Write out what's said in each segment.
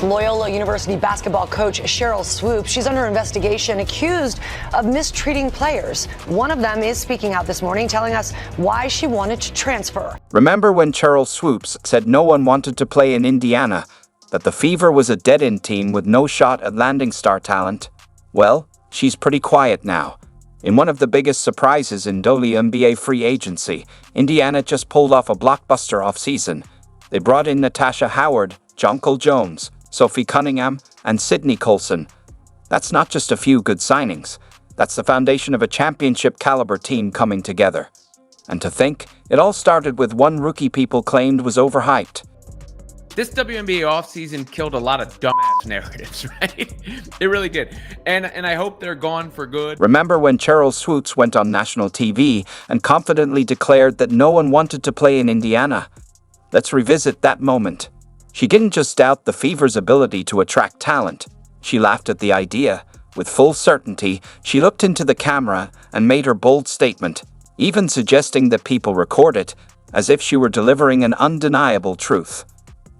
Loyola University basketball coach Sheryl Swoopes, she's under investigation, accused of mistreating players. One of them is speaking out this morning, telling us why she wanted to transfer. Remember when Sheryl Swoopes said no one wanted to play in Indiana, that the Fever was a dead-end team with no shot at landing star talent? Well, she's pretty quiet now. In one of the biggest surprises in WNBA free agency, Indiana just pulled off a blockbuster offseason. They brought in Natasha Howard, Jonquel Jones, Sophie Cunningham, and Sydney Colson. That's not just a few good signings. That's the foundation of a championship-caliber team coming together. And to think, it all started with one rookie people claimed was overhyped. This WNBA offseason killed a lot of dumbass narratives, right? It really did. And I hope they're gone for good. Remember when Sheryl Swoopes went on national TV and confidently declared that no one wanted to play in Indiana? Let's revisit that moment. She didn't just doubt the Fever's ability to attract talent. She laughed at the idea. With full certainty, she looked into the camera and made her bold statement, even suggesting that people record it, as if she were delivering an undeniable truth.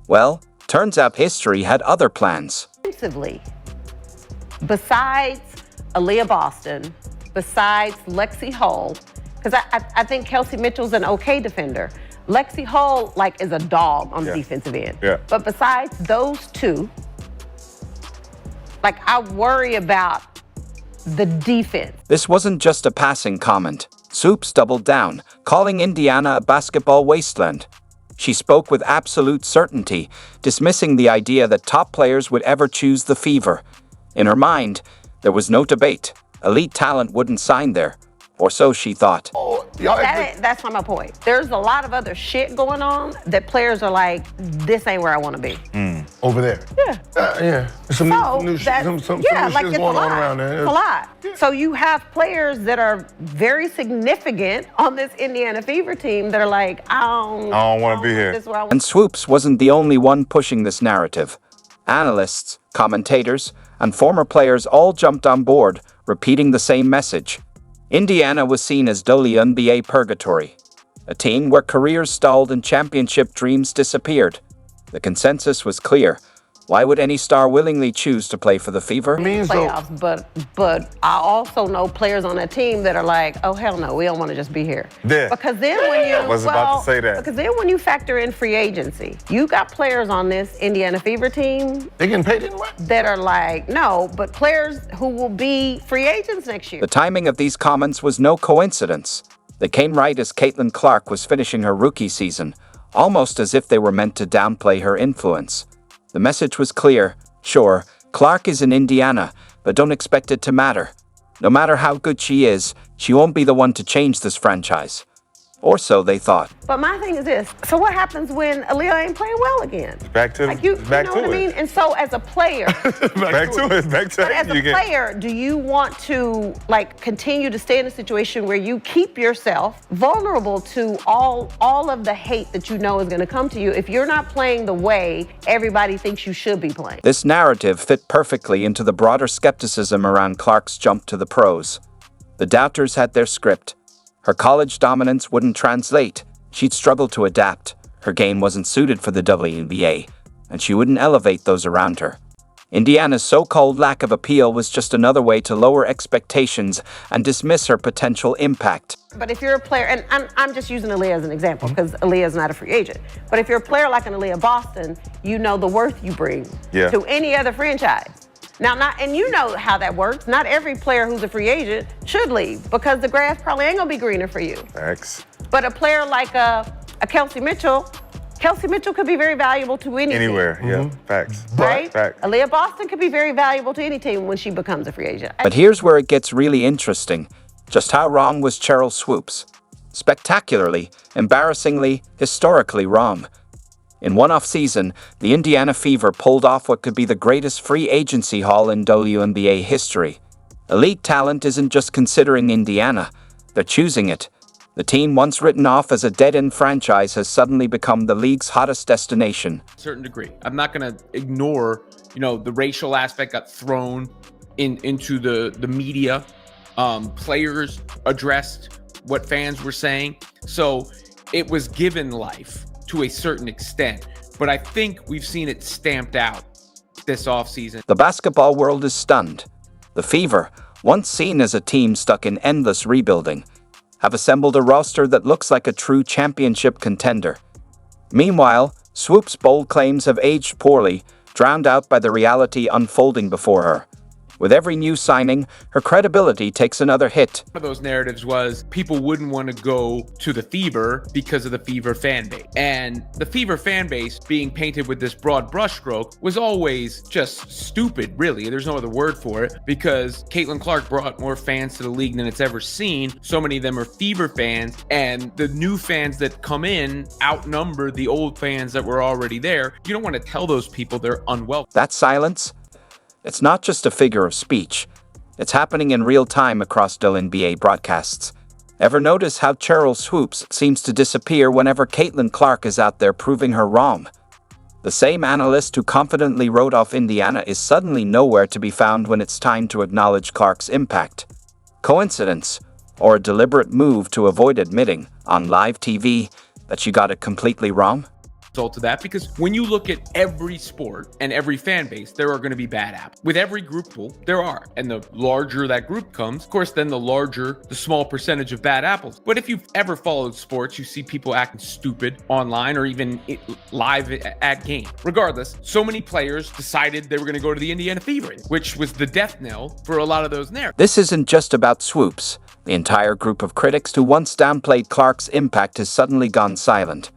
Well, turns out history had other plans. Besides Aaliyah Boston, besides Lexi Hull, because I think Kelsey Mitchell's an okay defender. Lexi Hull, is a dog on the defensive end. Yeah. But besides those two, I worry about the defense. This wasn't just a passing comment. Swoopes doubled down, calling Indiana a basketball wasteland. She spoke with absolute certainty, dismissing the idea that top players would ever choose the Fever. In her mind, there was no debate. Elite talent wouldn't sign there. Or so she thought. That's not my point. There's a lot of other shit going on that players are like, this ain't where I want to be. Over there. Yeah. Yeah. Some new shit going on around there. It's a lot. Yeah. So you have players that are very significant on this Indiana Fever team that are like, I don't want to be here. And Swoopes wasn't the only one pushing this narrative. Analysts, commentators, and former players all jumped on board, repeating the same message. Indiana was seen as WNBA purgatory, a team where careers stalled and championship dreams disappeared. The consensus was clear. Why would any star willingly choose to play for the Fever? Playoffs, but I also know players on that team that are like, oh hell no, we don't want to just be here. Yeah. Because then when you about to say that. Because then when you factor in free agency, you got players on this Indiana Fever team. They getting paid anyway? That are like, no, but players who will be free agents next year. The timing of these comments was no coincidence. They came right as Caitlin Clark was finishing her rookie season, almost as if they were meant to downplay her influence. The message was clear. Sure, Clark is in Indiana, but don't expect it to matter. No matter how good she is, she won't be the one to change this franchise. Or so they thought. But my thing is this. So what happens when Aaliyah ain't playing well again? Back to you know what I mean? And so as a player, back to it. But as a player, do you want to continue to stay in a situation where you keep yourself vulnerable to all of the hate that you know is going to come to you if you're not playing the way everybody thinks you should be playing? This narrative fit perfectly into the broader skepticism around Clark's jump to the pros. The doubters had their script. Her college dominance wouldn't translate. She'd struggle to adapt. Her game wasn't suited for the WNBA, and she wouldn't elevate those around her. Indiana's so-called lack of appeal was just another way to lower expectations and dismiss her potential impact. But if you're a player, and I'm just using Aaliyah as an example because Aaliyah is not a free agent, but if you're a player like an Aaliyah Boston, you know the worth you bring to any other franchise. Now, and you know how that works. Not every player who's a free agent should leave because the grass probably ain't gonna be greener for you. Facts. But a player like a Kelsey Mitchell could be very valuable to any anywhere. team. Yeah, facts. Right? Facts. Aaliyah Boston could be very valuable to any team when she becomes a free agent. But here's where it gets really interesting. Just how wrong was Sheryl Swoopes? Spectacularly, embarrassingly, historically wrong. In one off-season, the Indiana Fever pulled off what could be the greatest free agency haul in WNBA history. Elite talent isn't just considering Indiana, they're choosing it. The team once written off as a dead-end franchise has suddenly become the league's hottest destination. To a certain degree. I'm not going to ignore, the racial aspect got thrown into the media. Players addressed what fans were saying. So it was given life to a certain extent, but I think we've seen it stamped out this offseason. The basketball world is stunned. The Fever, once seen as a team stuck in endless rebuilding, have assembled a roster that looks like a true championship contender. Meanwhile, Swoopes' bold claims have aged poorly, drowned out by the reality unfolding before her. With every new signing, her credibility takes another hit. One of those narratives was people wouldn't want to go to the Fever because of the Fever fan base. And the Fever fan base being painted with this broad brushstroke was always just stupid, really. There's no other word for it, because Caitlin Clark brought more fans to the league than it's ever seen. So many of them are Fever fans, and the new fans that come in outnumber the old fans that were already there. You don't want to tell those people they're unwelcome. That silence? It's not just a figure of speech. It's happening in real time across WNBA broadcasts. Ever notice how Sheryl Swoopes seems to disappear whenever Caitlin Clark is out there proving her wrong? The same analyst who confidently wrote off Indiana is suddenly nowhere to be found when it's time to acknowledge Clark's impact. Coincidence? Or a deliberate move to avoid admitting, on live TV, that she got it completely wrong? To that, because when you look at every sport and every fan base, there are going to be bad apples. With every group pool, there are. And the larger that group comes, of course, then the larger the small percentage of bad apples. But if you've ever followed sports, you see people acting stupid online or even live at game. Regardless, so many players decided they were going to go to the Indiana Fever, which was the death knell for a lot of those narratives. This isn't just about Swoopes. The entire group of critics who once downplayed Clark's impact has suddenly gone silent.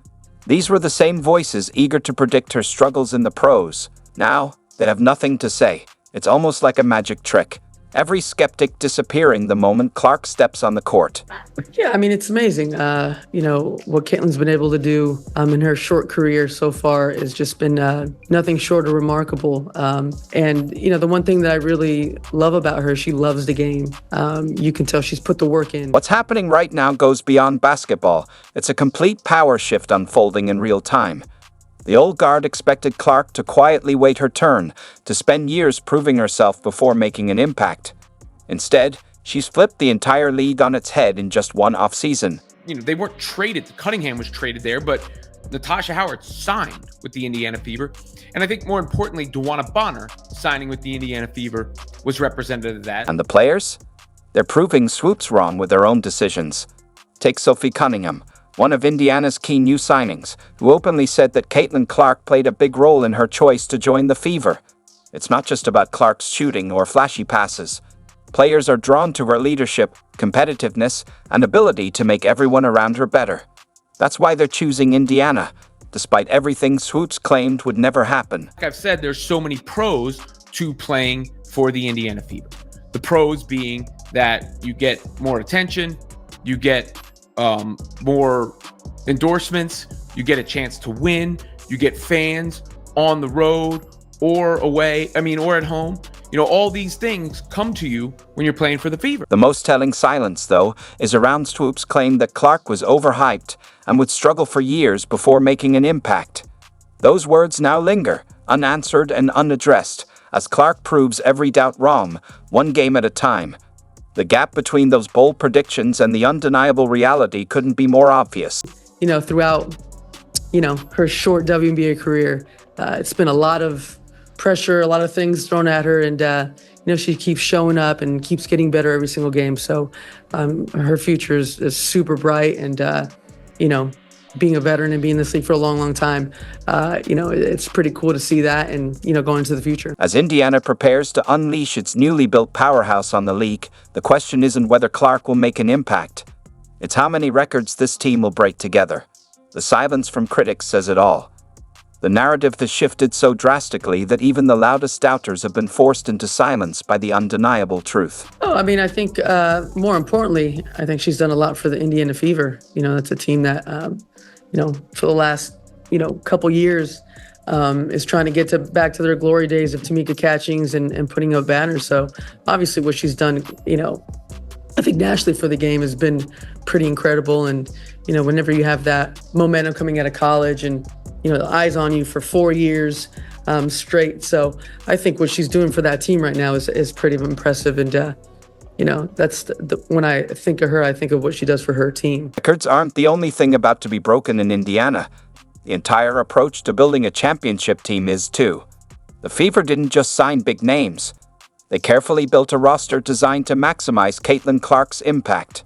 These were the same voices eager to predict her struggles in the pros. Now, they have nothing to say. It's almost like a magic trick. Every skeptic disappearing the moment Clark steps on the court. Yeah, I mean, it's amazing. What Caitlin's been able to do in her short career so far has just been nothing short of remarkable. The one thing that I really love about her, she loves the game. You can tell she's put the work in. What's happening right now goes beyond basketball. It's a complete power shift unfolding in real time. The old guard expected Clark to quietly wait her turn, to spend years proving herself before making an impact. Instead, she's flipped the entire league on its head in just one offseason. They weren't traded. Cunningham was traded there, but Natasha Howard signed with the Indiana Fever. And I think more importantly, DeWanna Bonner signing with the Indiana Fever was representative of that. And the players? They're proving Swoopes wrong with their own decisions. Take Sophie Cunningham, one of Indiana's key new signings, who openly said that Caitlin Clark played a big role in her choice to join the Fever. It's not just about Clark's shooting or flashy passes. Players are drawn to her leadership, competitiveness, and ability to make everyone around her better. That's why they're choosing Indiana, despite everything Swoopes claimed would never happen. Like I've said, there's so many pros to playing for the Indiana Fever. The pros being that you get more attention, you get more endorsements, you get a chance to win, you get fans on the road or away, or at home. All these things come to you when you're playing for the Fever. The most telling silence, though, is around Swoopes' claim that Clark was overhyped and would struggle for years before making an impact. Those words now linger, unanswered and unaddressed, as Clark proves every doubt wrong, one game at a time. The gap between those bold predictions and the undeniable reality couldn't be more obvious. Throughout, her short WNBA career, it's been a lot of pressure, a lot of things thrown at her, and she keeps showing up and keeps getting better every single game. So her future is super bright, and being a veteran and being in this league for a long, long time, it's pretty cool to see that and going into the future. As Indiana prepares to unleash its newly built powerhouse on the league, the question isn't whether Clark will make an impact. It's how many records this team will break together. The silence from critics says it all. The narrative has shifted so drastically that even the loudest doubters have been forced into silence by the undeniable truth. I think more importantly, I think she's done a lot for the Indiana Fever. That's a team that, for the last, couple years is trying to get back to their glory days of Tamika Catchings and putting up banners. So obviously what she's done, I think nationally for the game has been pretty incredible. And, whenever you have that momentum coming out of college and, the eyes on you for 4 years straight. So I think what she's doing for that team right now is pretty impressive. And, that's when I think of her, I think of what she does for her team. Records aren't the only thing about to be broken in Indiana. The entire approach to building a championship team is too. The Fever didn't just sign big names. They carefully built a roster designed to maximize Caitlin Clark's impact.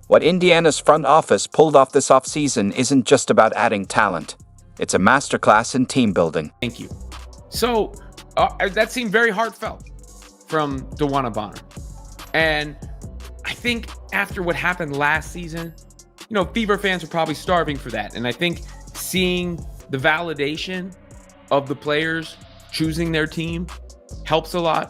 What Indiana's front office pulled off this offseason isn't just about adding talent. It's a masterclass in team building. Thank you. So that seemed very heartfelt from DeWanna Bonner. And I think after what happened last season, Fever fans are probably starving for that. And I think seeing the validation of the players choosing their team helps a lot.